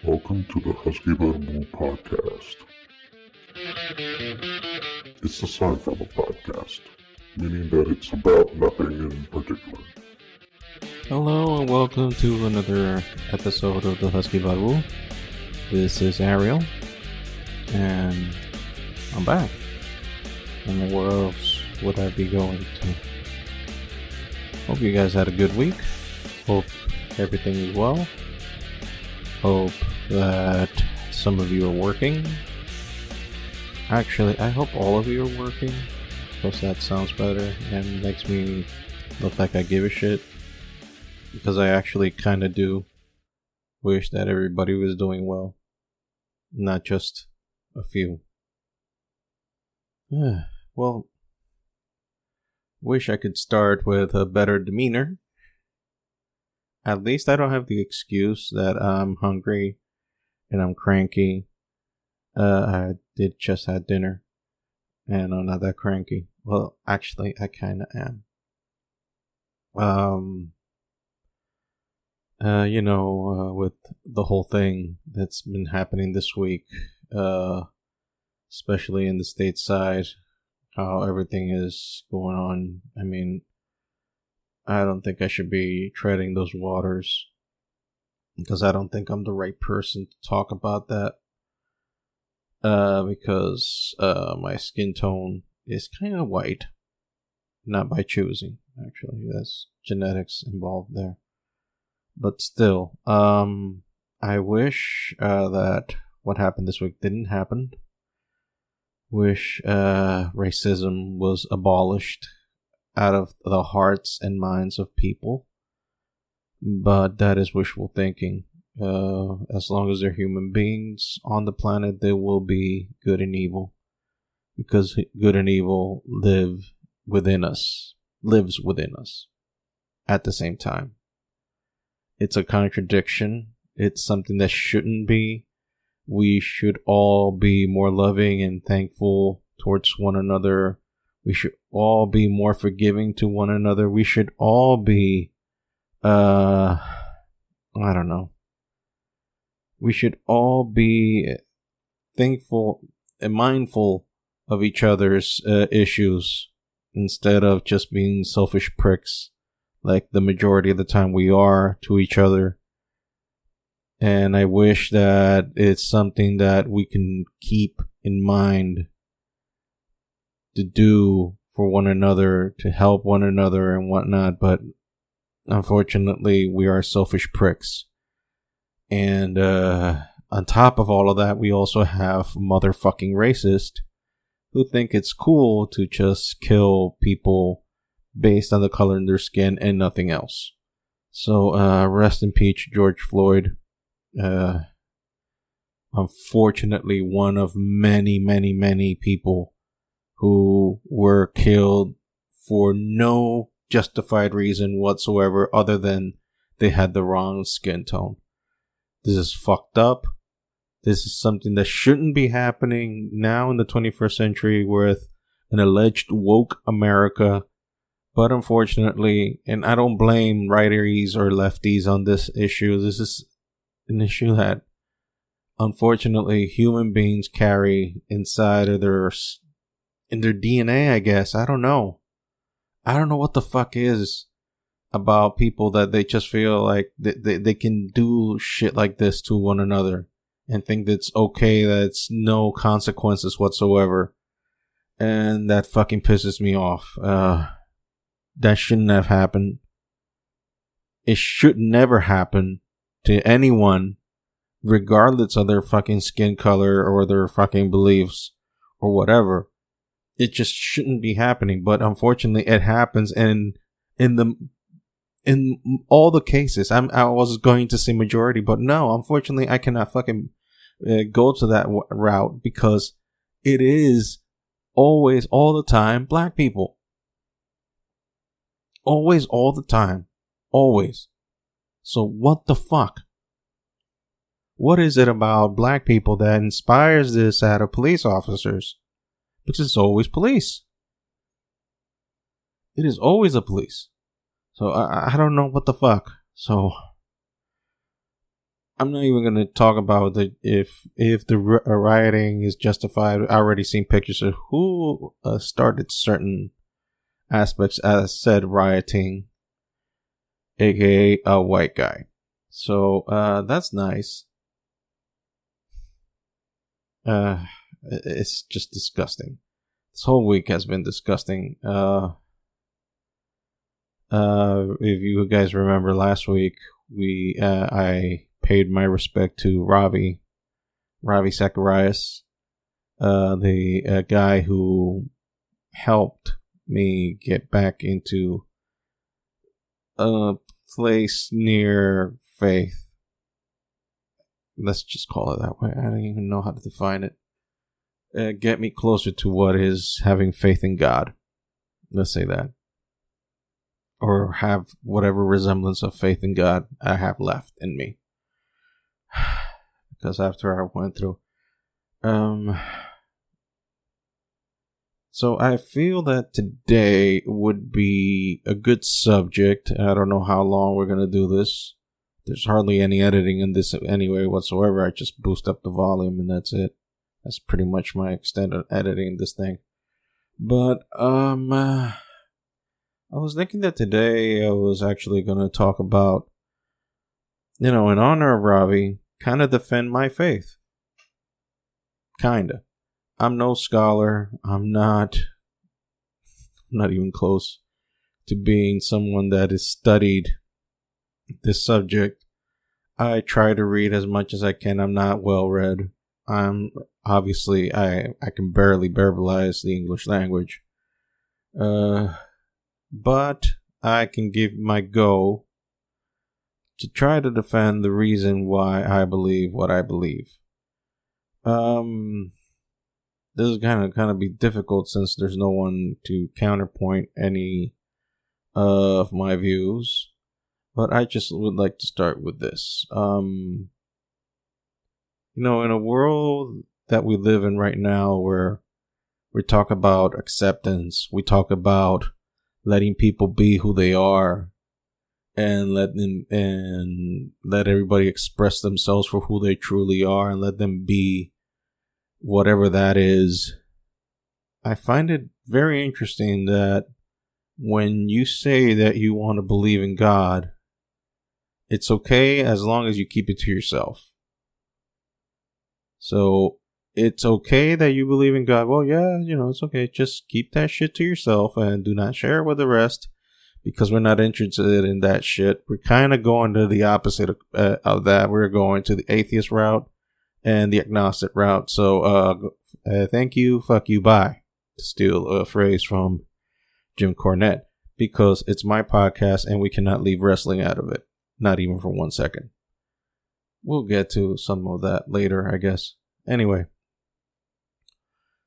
Welcome to the Husky Bible Podcast. It's a sci-fi podcast, meaning that it's about nothing in particular. Hello and welcome to another episode of the Husky Bible. This is Ariel, and I'm back. And where else would I be going to? Hope you guys had a good week. Hope everything is well. Hope that some of you are working. Actually, I hope all of you are working, because that sounds better and makes me look like I give a shit. Because I actually kind of do wish that everybody was doing well, not just a few. Well, wish I could start with a better demeanor. At least I don't have the excuse that I'm hungry and I'm cranky. I did just had dinner and I'm not that cranky. Well, actually, I kind of am. With the whole thing that's been happening this week, especially in the stateside, how everything is going on. I mean, I don't think I should be treading those waters, because I don't think I'm the right person to talk about that. Because my skin tone is kind of white. Not by choosing, actually. There's genetics involved there. But still, I wish that what happened this week didn't happen. Wish racism was abolished out of the hearts and minds of people. But that is wishful thinking. As long as they're human beings on the planet, there will be good and evil. Because good and evil lives within us at the same time. It's a contradiction. It's something that shouldn't be. We should all be more loving and thankful towards one another. We should all be more forgiving to one another. We should all be, I don't know. We should all be thankful and mindful of each other's issues instead of just being selfish pricks, like the majority of the time we are to each other. And I wish that it's something that we can keep in mind to do for one another, to help one another and whatnot. But unfortunately, we are selfish pricks. And on top of all of that, we also have motherfucking racists who think it's cool to just kill people based on the color of their skin and nothing else. So, rest in peace, George Floyd. Unfortunately, one of many, many, many people who were killed for no justified reason whatsoever other than they had the wrong skin tone. This is fucked up. This is something that shouldn't be happening now in the 21st century with an alleged woke America. But unfortunately, and I don't blame righties or lefties on this issue. This is an issue that, unfortunately, human beings carry inside of in their DNA, I guess. I don't know. I don't know what the fuck is about people that they just feel like they can do shit like this to one another and think that's okay, that it's no consequences whatsoever. And that fucking pisses me off. That shouldn't have happened. It should never happen to anyone, regardless of their fucking skin color or their fucking beliefs or whatever. It just shouldn't be happening. But unfortunately, it happens. And in all the cases, I was going to say majority, but no, unfortunately, I cannot fucking go to that route, because it is always, all the time, black people. Always, all the time. Always. So what the fuck? What is it about black people that inspires this out of police officers? Because it's always police. It is always a police. So I don't know what the fuck. So I'm not even going to talk about if the rioting is justified. I already seen pictures of who started certain aspects as said rioting, aka a white guy. So that's nice. It's just disgusting. This whole week has been disgusting. If you guys remember last week, I paid my respect to Ravi Zacharias, the guy who helped me get back into a place near faith. Let's just call it that way. I don't even know how to define it. Get me closer to what is having faith in God. Let's say that. Or have whatever resemblance of faith in God I have left in me. Because after I went through. So I feel that today would be a good subject. I don't know how long we're going to do this. There's hardly any editing in this anyway whatsoever. I just boost up the volume and that's it. That's pretty much my extent of editing this thing. But, I was thinking that today I was actually going to talk about, in honor of Ravi, kind of defend my faith. Kinda. I'm no scholar. I'm not even close to being someone that has studied this subject. I try to read as much as I can. I'm not well read. I can barely verbalize the English language. But I can give my go to try to defend the reason why I believe what I believe. This is kind of be difficult since there's no one to counterpoint any of my views. But I just would like to start with this. In a world that we live in right now where we talk about acceptance, we talk about letting people be who they are and let everybody express themselves for who they truly are and let them be whatever that is. I find it very interesting that when you say that you want to believe in God, it's okay as long as you keep it to yourself. So it's okay that you believe in God. Well, yeah, it's okay. Just keep that shit to yourself and do not share it with the rest because we're not interested in that shit. We're kind of going to the opposite of that. We're going to the atheist route and the agnostic route. So, thank you, fuck you, bye. To steal a phrase from Jim Cornette, because it's my podcast and we cannot leave wrestling out of it. Not even for 1 second. We'll get to some of that later, I guess. Anyway.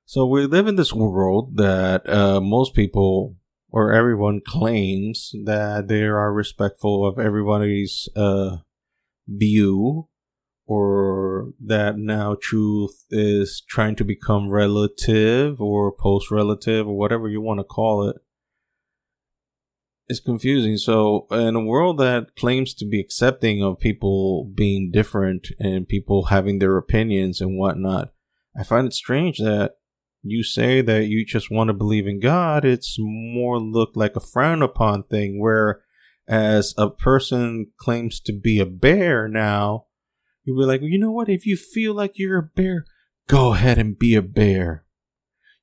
So we live in this world that most people or everyone claims that they are respectful of everybody's view, or that now truth is trying to become relative or post-relative or whatever you want to call it. It's confusing. So in a world that claims to be accepting of people being different and people having their opinions and whatnot, I find it strange that you say that you just want to believe in God. It's more looked like a frown upon thing, where as a person claims to be a bear now, you'll be like, well, you know what? If you feel like you're a bear, go ahead and be a bear.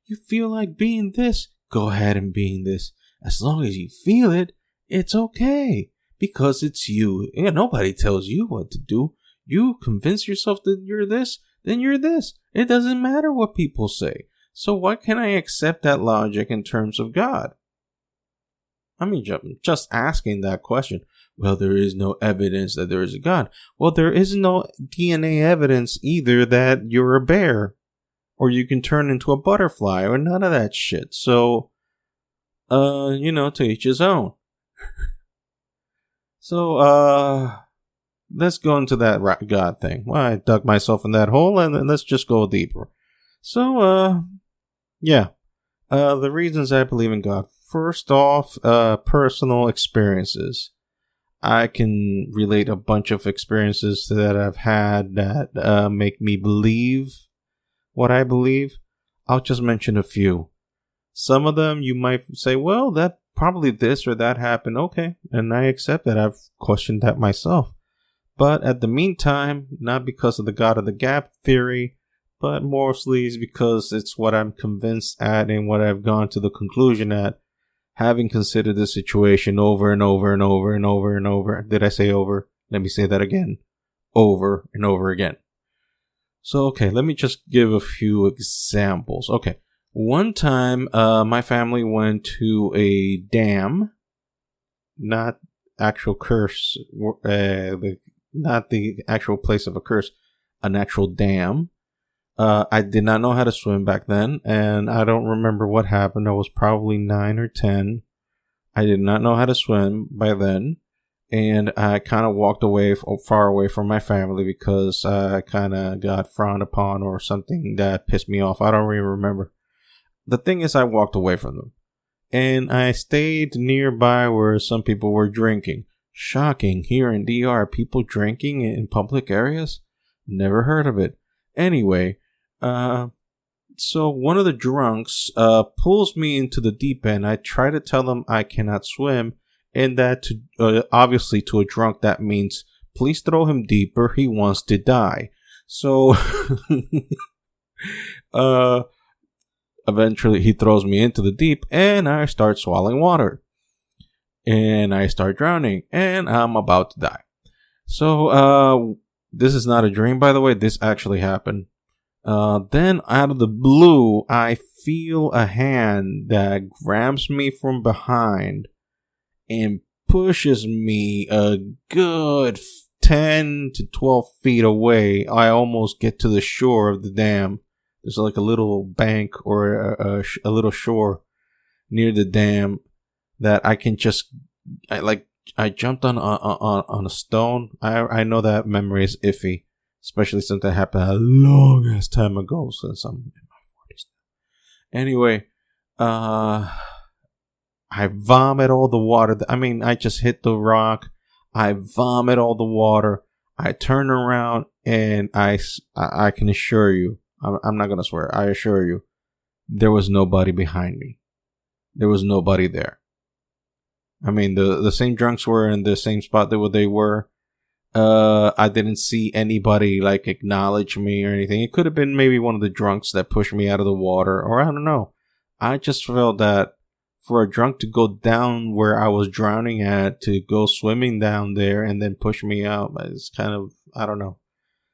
You feel like being this, go ahead and being this. As long as you feel it, it's okay. Because it's you. And nobody tells you what to do. You convince yourself that you're this, then you're this. It doesn't matter what people say. So why can't I accept that logic in terms of God? I mean, just asking that question. Well, there is no evidence that there is a God. Well, there is no DNA evidence either that you're a bear. Or you can turn into a butterfly or none of that shit. So, to each his own. So, let's go into that God thing. Well, I dug myself in that hole and let's just go deeper. So, the reasons I believe in God. First off, personal experiences. I can relate a bunch of experiences that I've had that make me believe what I believe. I'll just mention a few. Some of them you might say, well, that probably this or that happened. Okay, and I accept that. I've questioned that myself. But at the meantime, not because of the God of the Gap theory, but mostly is because it's what I'm convinced at and what I've gone to the conclusion at, having considered the situation over and over and over and over and over. Did I say over? Let me say that again. Over and over again. So, okay, let me just give a few examples. Okay, one time my family went to a dam, not actual curse, not the actual place of a curse, an actual dam. I did not know how to swim back then, and I don't remember what happened. I was probably 9 or 10. I did not know how to swim by then, and I kind of walked away, far away from my family because I kind of got frowned upon or something that pissed me off. I don't really remember. The thing is, I walked away from them, and I stayed nearby where some people were drinking. Shocking, here in DR, people drinking in public areas? Never heard of it. Anyway, so one of the drunks pulls me into the deep end. I try to tell him I cannot swim, and that obviously to a drunk that means please throw him deeper. He wants to die. So eventually he throws me into the deep, and I start swallowing water, and I start drowning, and I'm about to die. So this is not a dream, by the way. This actually happened. Then out of the blue, I feel a hand that grabs me from behind and pushes me a good 10 to 12 feet away. I almost get to the shore of the dam. There's like a little bank or a little shore near the dam that I can just, I jumped on a stone. I know that memory is iffy, especially since that happened a long ass time ago, since I'm in my 40s. Anyway, I vomit all the water. I just hit the rock. I vomit all the water. I turn around, and I can assure you, I'm not going to swear, I assure you, there was nobody behind me. There was nobody there. The same drunks were in the same spot that they were. I didn't see anybody acknowledge me or anything. It could have been maybe one of the drunks that pushed me out of the water, or I don't know. I just felt that for a drunk to go down where I was drowning at, to go swimming down there and then push me out, it's kind of, I don't know.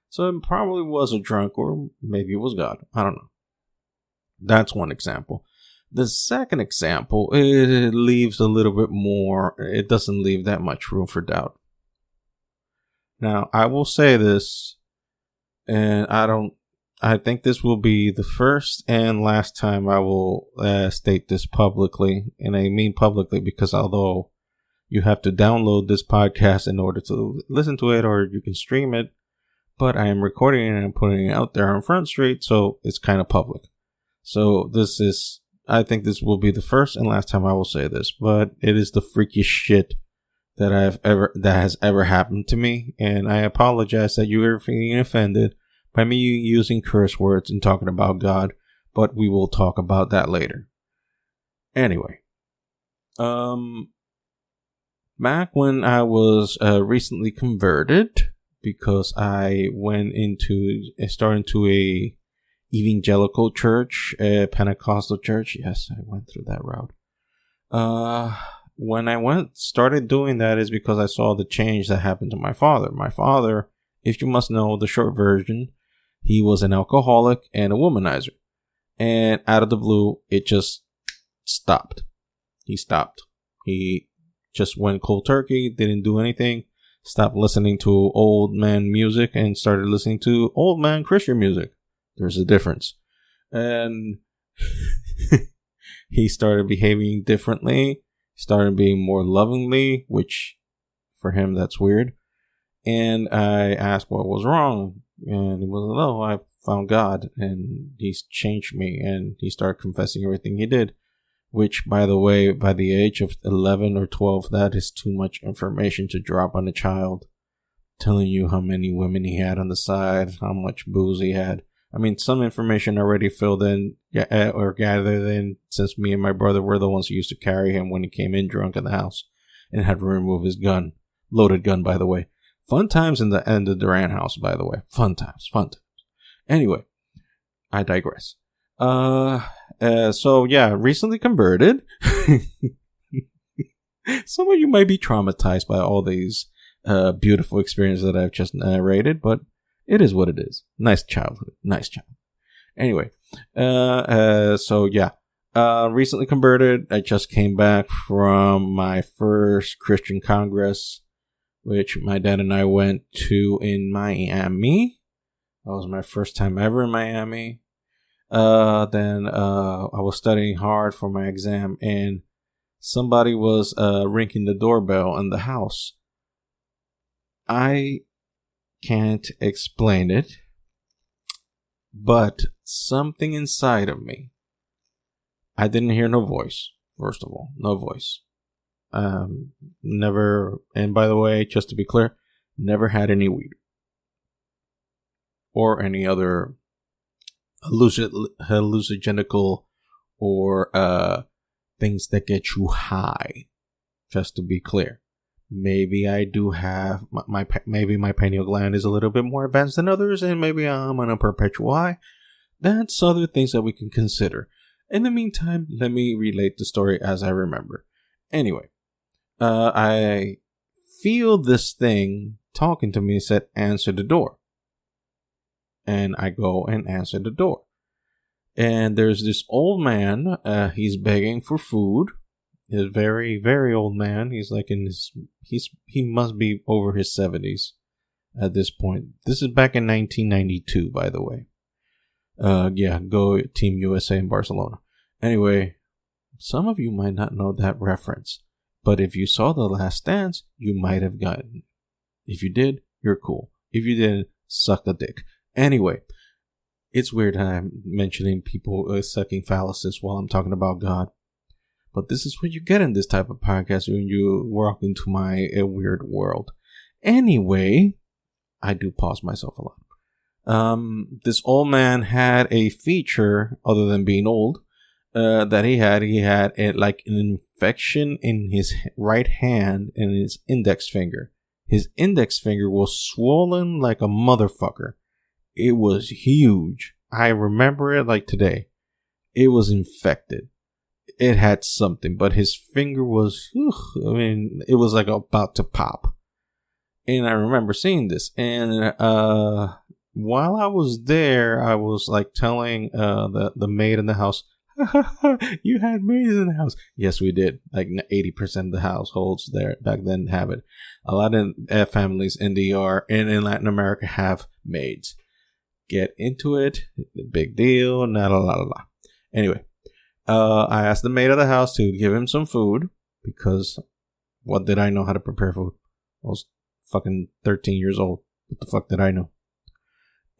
So it probably was a drunk, or maybe it was God. I don't know. That's one example. The second example, it leaves a little bit more, it doesn't leave that much room for doubt. Now, I will say this, and I think this will be the first and last time I will state this publicly. And I mean publicly because although you have to download this podcast in order to listen to it, or you can stream it, but I am recording it and I'm putting it out there on Front Street, so it's kind of public. So I think this will be the first and last time I will say this, but it is the freakiest shit that has ever happened to me, and I apologize that you are feeling offended by me using curse words and talking about God, but we will talk about that later. Anyway, back when I was recently converted, because I went started into a evangelical church, a Pentecostal church. Yes, I went through that route. When I started doing that is because I saw the change that happened to my father. My father, if you must know the short version, he was an alcoholic and a womanizer. And out of the blue, it just stopped. He stopped. He just went cold turkey, didn't do anything, stopped listening to old man music and started listening to old man Christian music. There's a difference. And he started behaving differently, started being more lovingly, which for him, that's weird. And I asked what was wrong. And he was, no, I found God and he's changed me. And he started confessing everything he did, which, by the way, by the age of 11 or 12, that is too much information to drop on a child. Telling you how many women he had on the side, how much booze he had. I mean, some information already filled in or gathered in, since me and my brother were the ones who used to carry him when he came in drunk in the house and had to remove his gun. Loaded gun, by the way. Fun times in the end of Duran house, by the way. Fun times. Anyway, I digress. So yeah, recently converted. Some of you might be traumatized by all these beautiful experiences that I've just narrated, but it is what it is. Nice childhood. Anyway, so yeah, recently converted. I just came back from my first Christian Congress, which my dad and I went to in Miami. That was my first time ever in Miami. Then I was studying hard for my exam, and somebody was ringing the doorbell in the house. I can't explain it, but something inside of me. I didn't hear no voice, first of all. No voice. Never, and by the way, just to be clear, never had any weed. Or any other hallucinogenical or things that get you high. Just to be clear. Maybe I do have maybe my pineal gland is a little bit more advanced than others, and maybe I'm on a perpetual high. That's other things that we can consider. In the meantime, let me relate the story as I remember. Anyway, I feel this thing talking to me and said, "Answer the door." And I go and answer the door. And there's this old man. He's begging for food. He's a very, very old man. He's like he must be over his 70s at this point. This is back in 1992, by the way. Yeah, go Team USA in Barcelona. Anyway, some of you might not know that reference, but if you saw The Last Dance, you might have gotten it. If you did, you're cool. If you didn't, suck a dick. Anyway, it's weird how I'm mentioning people sucking phalluses while I'm talking about God. But this is what you get in this type of podcast when you walk into my weird world. Anyway, I do pause myself a lot. This old man had a feature, other than being old, that he had like an infection in his right hand and his index finger. His index finger was swollen like a motherfucker. It was huge. I remember it like today. It was infected. It had something, but his finger was, it was like about to pop. And I remember seeing this. And while I was there, I was like telling the maid in the house, "You had maids in the house." Yes, we did. Like 80% of the households there back then have it. A lot of families in the ER and in Latin America have maids. Get into it. Big deal. Not a lot. Anyway, I asked the maid of the house to give him some food, because what did I know how to prepare food? I was fucking 13 years old. What the fuck did I know?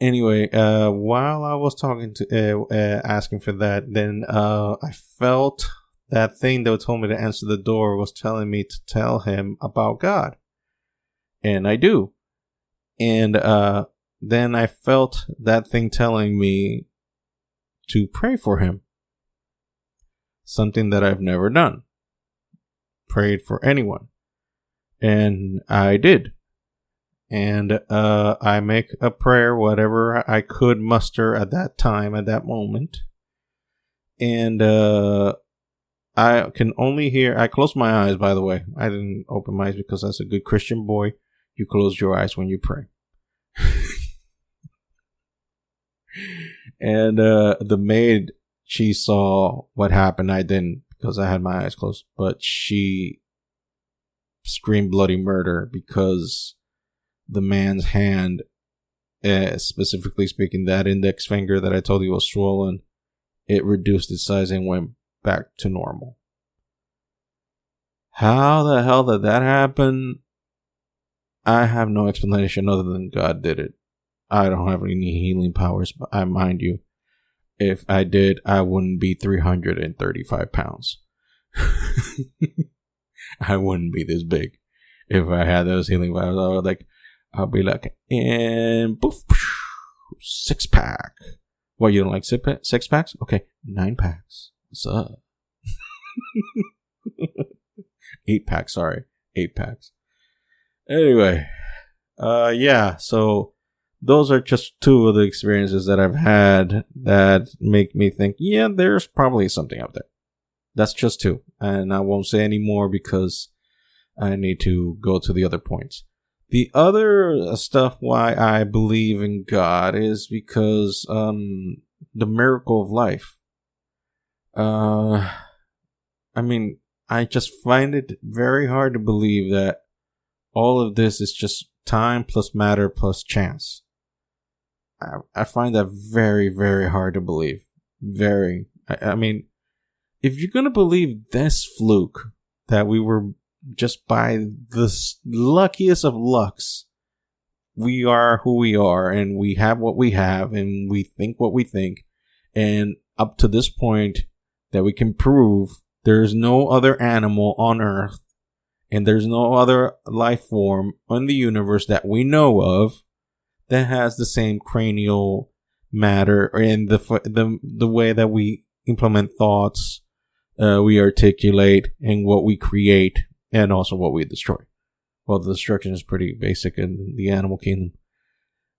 Anyway, while I was talking to asking for that, then I felt that thing that told me to answer the door was telling me to tell him about God. And I do. And then I felt that thing telling me to pray for him. Something that I've never done. Prayed for anyone. And I did. And I make a prayer, whatever I could muster at that time, at that moment. And I can only hear... I closed my eyes, by the way. I didn't open my eyes because that's a good Christian boy. You close your eyes when you pray. And the maid, she saw what happened. I didn't, because I had my eyes closed. But she screamed bloody murder because the man's hand, specifically speaking, that index finger that I told you was swollen, it reduced its size and went back to normal. How the hell did that happen? I have no explanation other than God did it. I don't have any healing powers, but I mind you, if I did, I wouldn't be 335 pounds. I wouldn't be this big if I had those healing vials. I'll be like, and poof, 6-pack. What, you don't like 6-packs? Okay, 9 packs. What's up? 8-pack, sorry. 8 packs. Anyway, yeah, so those are just 2 of the experiences that I've had that make me think, yeah, there's probably something out there. That's just 2. And I won't say any more because I need to go to the other points. The other stuff why I believe in God is because the miracle of life. I mean, I just find it very hard to believe that all of this is just time plus matter plus chance. I find that very, very hard to believe. Very. I mean, if you're going to believe this fluke that we were just by the luckiest of lucks, we are who we are and we have what we have and we think what we think. And up to this point that we can prove there's no other animal on Earth and there's no other life form in the universe that we know of that has the same cranial matter and the way that we implement thoughts, we articulate, and what we create, and also what we destroy. Well, the destruction is pretty basic in the animal kingdom.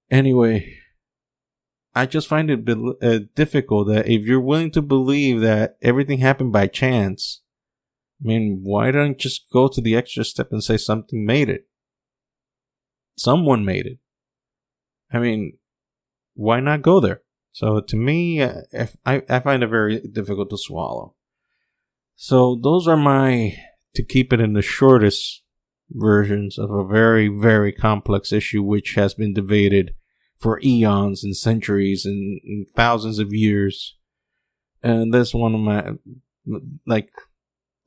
Anyway, I just find it difficult that if you're willing to believe that everything happened by chance, I mean, why don't you just go to the extra step and say something made it? Someone made it. I mean, why not go there? So to me, I find it very difficult to swallow. So those are to keep it in the shortest versions of a very, very complex issue which has been debated for eons and centuries and thousands of years. And that's one of my,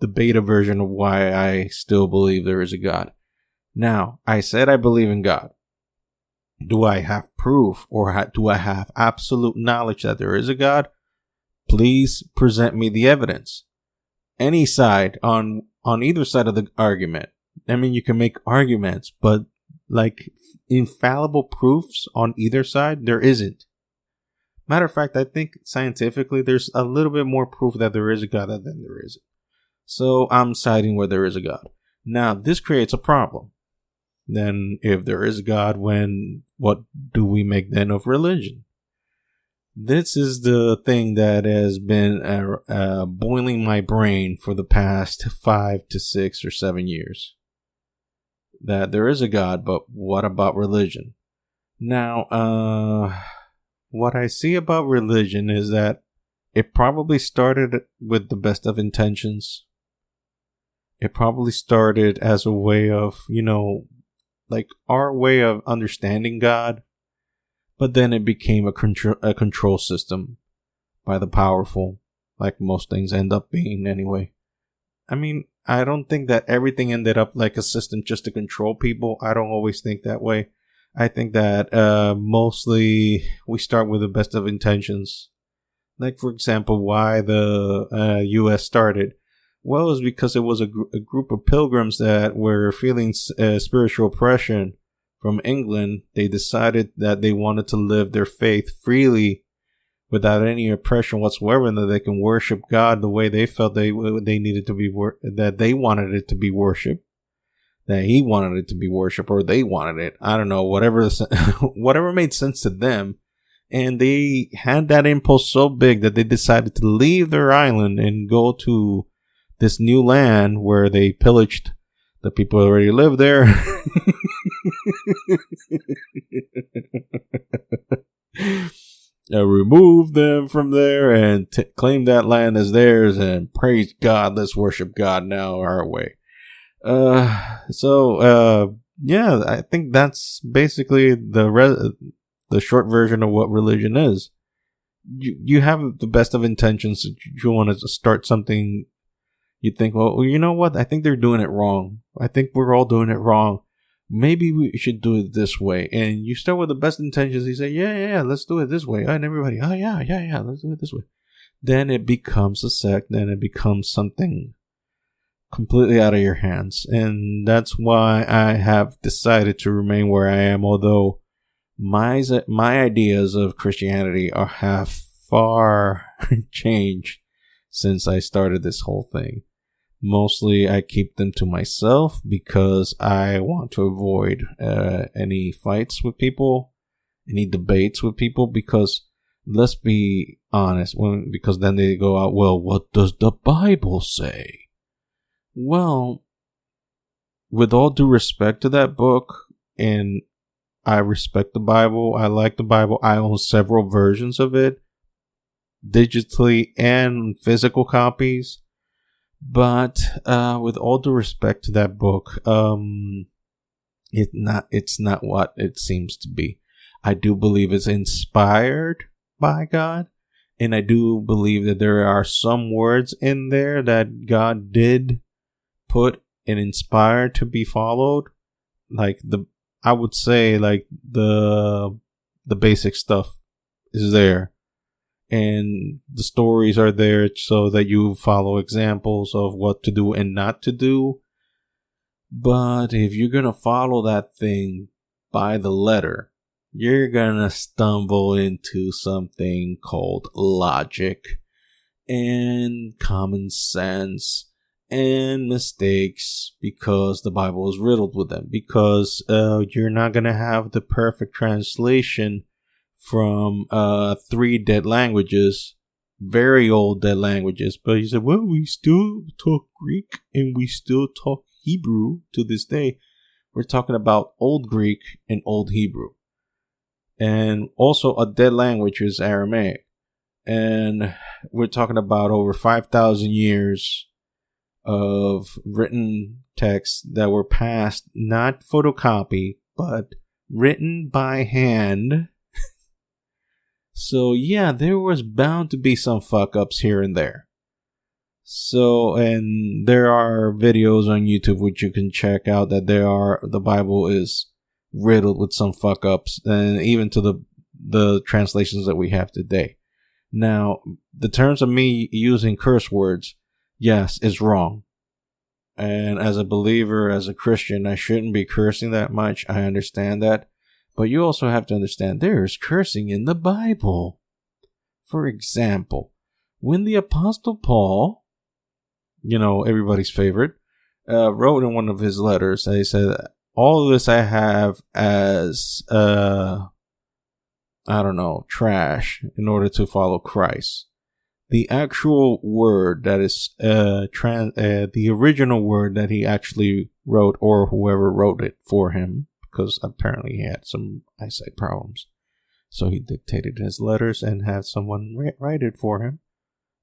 the beta version of why I still believe there is a God. Now, I said I believe in God. Do I have proof or do I have absolute knowledge that there is a God? Please present me the evidence. Any side on either side of the argument. I mean, you can make arguments, but infallible proofs on either side, there isn't. Matter of fact, I think scientifically there's a little bit more proof that there is a God than there isn't. So I'm siding where there is a God. Now, this creates a problem. Then if there is a God, what do we make then of religion? This is the thing that has been boiling my brain for the past 5 to 6 or 7 years. That there is a God, but what about religion? Now, what I see about religion is that it probably started with the best of intentions. It probably started as a way of, our way of understanding God. But then it became a control system by the powerful, like most things end up being anyway. I mean, I don't think that everything ended up like a system just to control people. I don't always think that way. I think that mostly we start with the best of intentions. Like, for example, why the U.S. started. Well, it was because it was a group of pilgrims that were feeling spiritual oppression from England. They decided that they wanted to live their faith freely without any oppression whatsoever, and that they can worship God the way they felt they needed to be, that they wanted it to be worshipped, that He wanted it to be worshipped, or they wanted it. I don't know, whatever made sense to them. And they had that impulse so big that they decided to leave their island and go to this new land where they pillaged the people who already lived there. Remove them from there and claim that land as theirs and praise God. Let's worship God now our way. Yeah, I think that's basically the short version of what religion is. You have the best of intentions. You want to start something. You think, well, you know what? I think they're doing it wrong. I think we're all doing it wrong. Maybe we should do it this way. And you start with the best intentions. You say, yeah, let's do it this way. And everybody, yeah, let's do it this way. Then it becomes a sect. Then it becomes something completely out of your hands. And that's why I have decided to remain where I am, although my ideas of Christianity have far changed since I started this whole thing. Mostly I keep them to myself because I want to avoid any fights with people, any debates with people, because let's be honest, because then they go out, well, what does the Bible say? Well, with all due respect to that book, and I respect the Bible, I like the Bible, I own several versions of it, digitally and physical copies. But with all due respect to that book, it's not what it seems to be. I do believe it's inspired by God, and I do believe that there are some words in there that God did put and inspired to be followed. Like I would say like the basic stuff is there. And the stories are there so that you follow examples of what to do and not to do. But if you're going to follow that thing by the letter, you're going to stumble into something called logic and common sense and mistakes, because the Bible is riddled with them. Because you're not going to have the perfect translation from 3 dead languages, very old dead languages. But he said, well, we still talk Greek and we still talk Hebrew to this day. We're talking about Old Greek and Old Hebrew. And also a dead language is Aramaic. And we're talking about over 5,000 years of written texts that were passed, not photocopied, but written by hand. So yeah, there was bound to be some fuck ups here and there. So, and there are videos on YouTube which you can check out that the Bible is riddled with some fuck ups, and even to the translations that we have today. Now, the terms of me using curse words, yes, is wrong. And as a believer, as a Christian, I shouldn't be cursing that much. I understand that. But you also have to understand there is cursing in the Bible. For example, when the Apostle Paul, everybody's favorite, wrote in one of his letters, he said, all of this I have as, trash in order to follow Christ. The actual word that is, the original word that he actually wrote, or whoever wrote it for him, because apparently he had some eyesight problems. So he dictated his letters and had someone write it for him.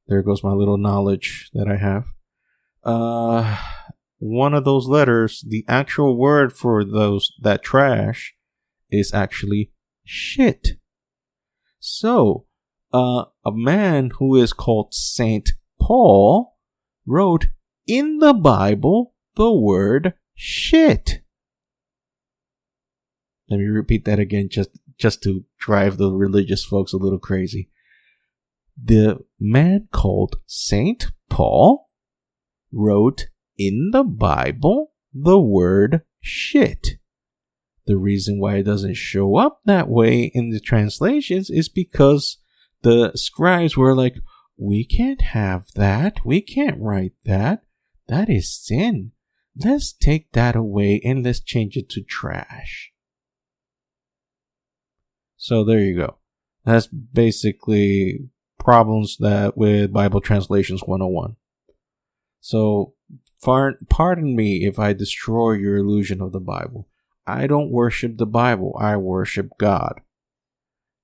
There goes my little knowledge that I have. One of those letters, the actual word for that trash is actually shit. So, a man who is called Saint Paul wrote in the Bible the word shit. Let me repeat that again just to drive the religious folks a little crazy. The man called Saint Paul wrote in the Bible the word shit. The reason why it doesn't show up that way in the translations is because the scribes were like, we can't have that. We can't write that. That is sin. Let's take that away and let's change it to trash. So there you go. That's basically problems that with Bible Translations 101. So pardon me if I destroy your illusion of the Bible. I don't worship the Bible. I worship God.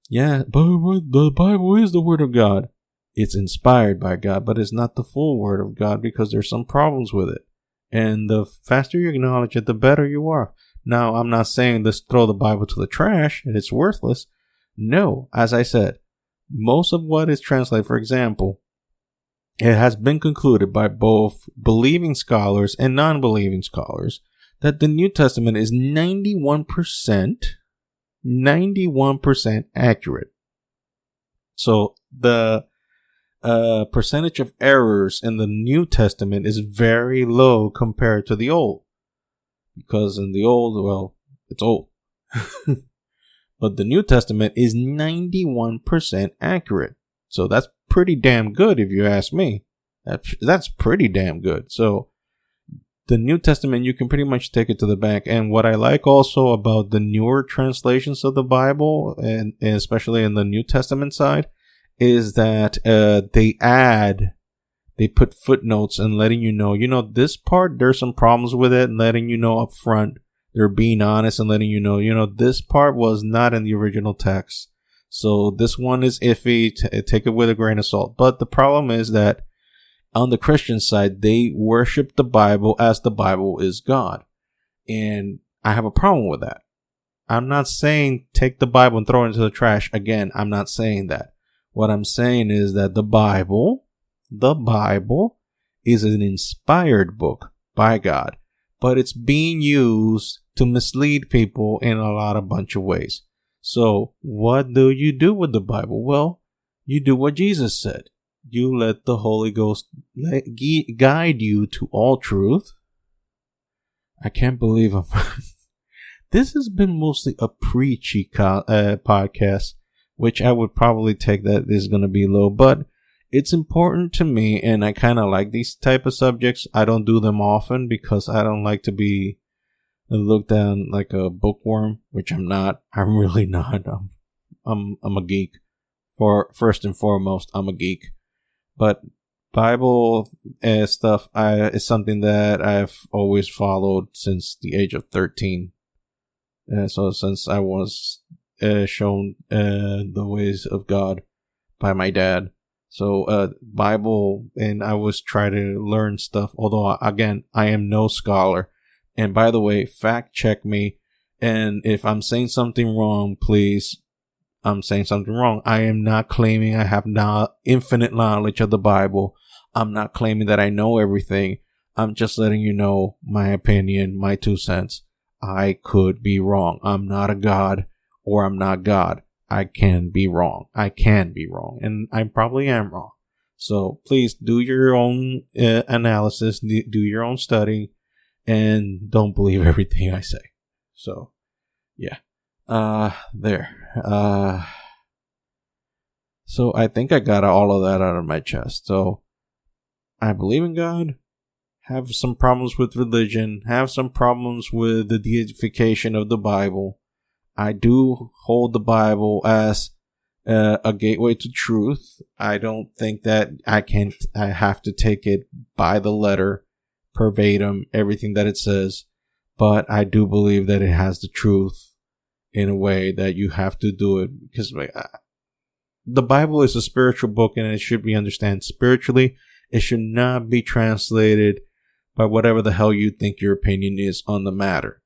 Yeah, but the Bible is the Word of God. It's inspired by God, but it's not the full Word of God because there's some problems with it. And the faster you acknowledge it, the better you are. Now, I'm not saying let's throw the Bible to the trash and it's worthless. No, as I said, most of what is translated, for example, it has been concluded by both believing scholars and non-believing scholars that the New Testament is 91% accurate. So the percentage of errors in the New Testament is very low compared to the Old. Because in the Old, well, it's old. But the New Testament is 91% accurate. So that's pretty damn good if you ask me. That's pretty damn good. So the New Testament, you can pretty much take it to the bank. And what I like also about the newer translations of the Bible, and especially in the New Testament side, is that they put footnotes and letting you know, this part, there's some problems with it, and letting you know up front. They're being honest and letting you know, this part was not in the original text. So this one is iffy. Take it with a grain of salt. But the problem is that on the Christian side, they worship the Bible as the Bible is God. And I have a problem with that. I'm not saying take the Bible and throw it into the trash. Again, I'm not saying that. What I'm saying is that the Bible is an inspired book by God, but it's being used to mislead people in a bunch of ways. So what do you do with the Bible? Well, you do what Jesus said. You let the Holy Ghost guide you to all truth. I can't believe this has been mostly a preachy podcast, which I would probably take that is going to be low, but it's important to me, and I kind of like these type of subjects. I don't do them often because I don't like to be looked down like a bookworm, which I'm not. I'm really not. I'm a geek. First and foremost, I'm a geek. But Bible stuff is something that I've always followed since the age of 13. So since I was shown the ways of God by my dad. So Bible, and I was trying to learn stuff. Although, again, I am no scholar. And by the way, fact check me. And if I'm saying something wrong, please, I'm saying something wrong. I am not claiming I have infinite knowledge of the Bible. I'm not claiming that I know everything. I'm just letting you know my opinion, my 2 cents. I could be wrong. I'm not a God, or I'm not God. I can be wrong. And I probably am wrong. So please do your own analysis, do your own study, and don't believe everything I say. So, yeah. There. So I think I got all of that out of my chest. So I believe in God, have some problems with religion, have some problems with the deification of the Bible. I do hold the Bible as a gateway to truth. I don't think that I have to take it by the letter, verbatim, everything that it says. But I do believe that it has the truth in a way that you have to do it, because the Bible is a spiritual book and it should be understood spiritually. It should not be translated by whatever the hell you think your opinion is on the matter.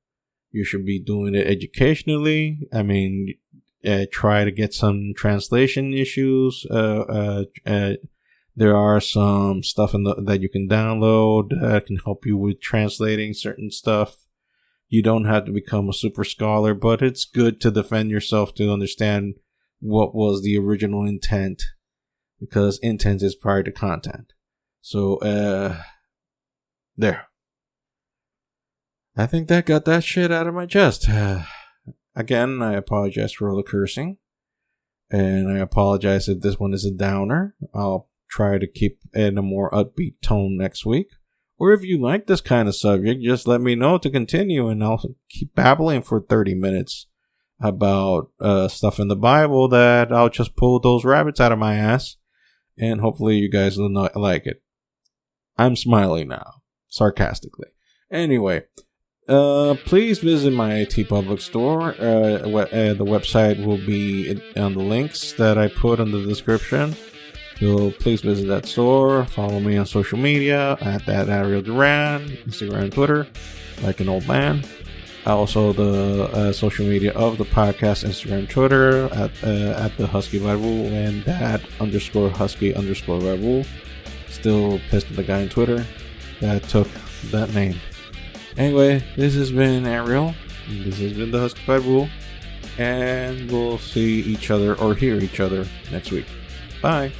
You should be doing it educationally. I mean, try to get some translation issues. There are some stuff that you can download that can help you with translating certain stuff. You don't have to become a super scholar, but it's good to defend yourself to understand what was the original intent, because intent is prior to content. So, there. I think that got that shit out of my chest. Again, I apologize for all the cursing. And I apologize if this one is a downer. I'll try to keep in a more upbeat tone next week. Or if you like this kind of subject, just let me know to continue, and I'll keep babbling for 30 minutes about stuff in the Bible that I'll just pull those rabbits out of my ass. And hopefully you guys will not like it. I'm smiling now, sarcastically. Anyway, please visit my TeePublic store. The website will be on the links that I put in the description. So please visit that store. Follow me on social media at that Ariel Duran, Instagram and Twitter, like an old man. Also the social media of the podcast, Instagram, Twitter at the Husky Raul and that _Husky_Raul. Still pissed at the guy on Twitter that took that name. Anyway, this has been Ariel. This has been the Husky Raul, and we'll see each other or hear each other next week. Bye.